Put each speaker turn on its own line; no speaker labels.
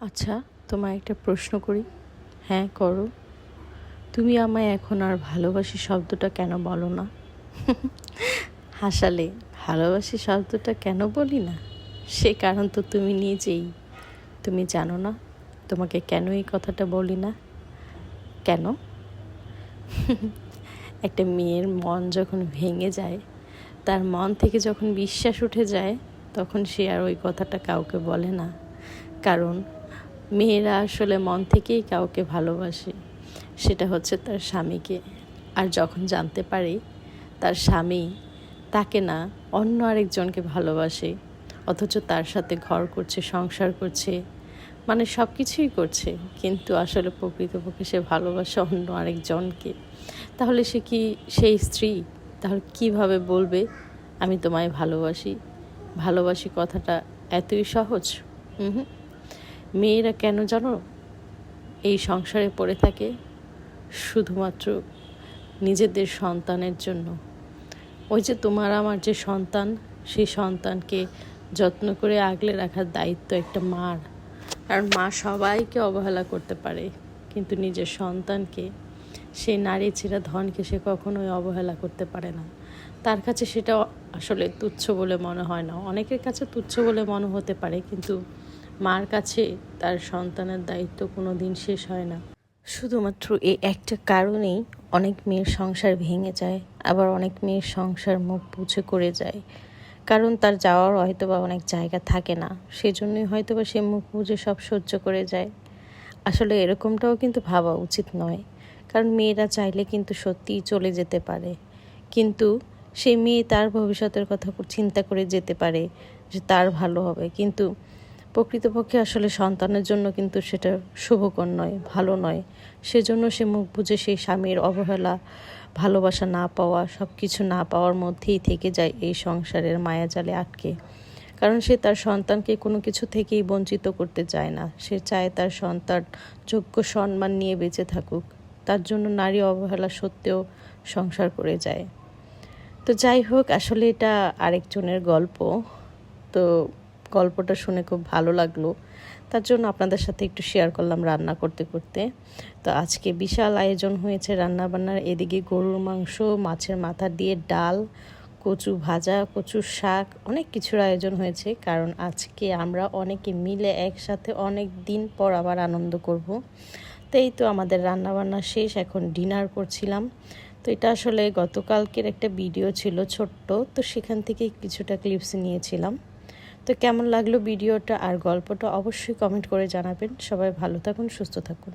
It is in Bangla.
আচ্ছা, তোমায় একটা প্রশ্ন করি। হ্যাঁ, করো। তুমি আমায় এখন আর ভালোবাসি শব্দটা কেন বলো না? হাসালে। ভালোবাসি শব্দটা কেন বলি না? সে কারণ তো তুমি নিজেই। তুমি জানো না তোমাকে কেন এই কথাটা বলি না? কেন? একটা মেয়ের মন যখন ভেঙে যায়, তার মন থেকে যখন বিশ্বাস উঠে যায়, তখন সে আর ওই কথাটা কাউকে বলে না। কারণ মেয়েরা আসলে মন থেকেই কাউকে ভালোবাসে, সেটা হচ্ছে তার স্বামীকে। আর যখন জানতে পারে তার স্বামী তাকে না অন্য আরেকজনকে ভালোবাসে, অথচ তার সাথে ঘর করছে, সংসার করছে, মানে সব কিছুই করছে, কিন্তু আসলে প্রকৃতপক্ষে সে ভালোবাসে অন্য আরেকজনকে, তাহলে সে কি সেই স্ত্রী? তাহলে কিভাবে বলবে আমি তোমায় ভালোবাসি? ভালোবাসি কথাটা এতই সহজ? হুম। মেয়েরা কেন জানো এই সংসারে পড়ে থাকে? শুধুমাত্র নিজেদের সন্তানের জন্য। ওই যে তোমার আমার যে সন্তান, সেই সন্তানকে যত্ন করে আগলে রাখার দায়িত্ব একটা মার। কারণ মা সবাইকে অবহেলা করতে পারে, কিন্তু নিজের সন্তানকে, সেই নারী ছেড়া ধনকে সে কখনোই অবহেলা করতে পারে না। তার কাছে সেটা আসলে তুচ্ছ বলে মনে হয় না। অনেকের কাছে তুচ্ছ বলে মনে হতে পারে, কিন্তু মার কাছে তার সন্তানের দায়িত্ব কোনো দিন শেষ হয় না। শুধুমাত্র এই একটা কারণেই অনেক মেয়ের সংসার ভেঙে যায়, আবার অনেক মেয়ের সংসার মুখ বুজে করে যায়। কারণ তার যাওয়ার হয়তো বা অনেক জায়গা থাকে না, সেজন্যই হয়তো বা সে মুখ বুজে সব সহ্য করে যায়। আসলে এরকমটাও কিন্তু ভাবা উচিত নয়, কারণ মেয়েরা চাইলে কিন্তু সত্যিই চলে যেতে পারে, কিন্তু সেই মেয়ে তার ভবিষ্যতের কথা চিন্তা করে যেতে পারে যে তার ভালো হবে, কিন্তু প্রকৃতপক্ষে আসলে সন্তানের জন্য কিন্তু সেটা শুভকর নয়, ভালো নয়। সেজন্য সে মুখ বুজে সেই স্বামীর অবহেলা, ভালোবাসা না পাওয়া, সব কিছু না পাওয়ার মধ্যেই থেকে যায় এই সংসারের মায়াজালে আটকে। কারণ সে তার সন্তানকে কোনো কিছু থেকেই বঞ্চিত করতে চায় না। সে চায় তার সন্তান যোগ্য সম্মান নিয়ে বেঁচে থাকুক। তার জন্য নারী অবহেলা সত্ত্বেও সংসার করে যায়। তো যাই হোক, আসলে এটা আরেকজনের গল্প। তো গল্পটা শুনে খুব ভালো লাগলো, তার জন্য আপনাদের সাথে একটু শেয়ার করলাম রান্না করতে করতে। তো আজকে বিশাল আয়োজন হয়েছে রান্নাবান্নার। এদিকে গরুর মাংস, মাছের মাথা দিয়ে ডাল, কচু ভাজা, কচুর শাক, অনেক কিছুর আয়োজন হয়েছে। কারণ আজকে আমরা অনেকে মিলে একসাথে অনেক দিন পর আবার আনন্দ করব। তো এই তো আমাদের রান্নাবান্না শেষ, এখন ডিনার করছিলাম। তো এটা আসলে গতকালকের একটা ভিডিও ছিল ছোট্ট, তো সেখান থেকে কিছুটা ক্লিপস নিয়েছিলাম। তো কেমন লাগলো ভিডিওটা আর গল্পটা অবশ্যই কমেন্ট করে জানাবেন। সবাই ভালো থাকুন, সুস্থ থাকুন।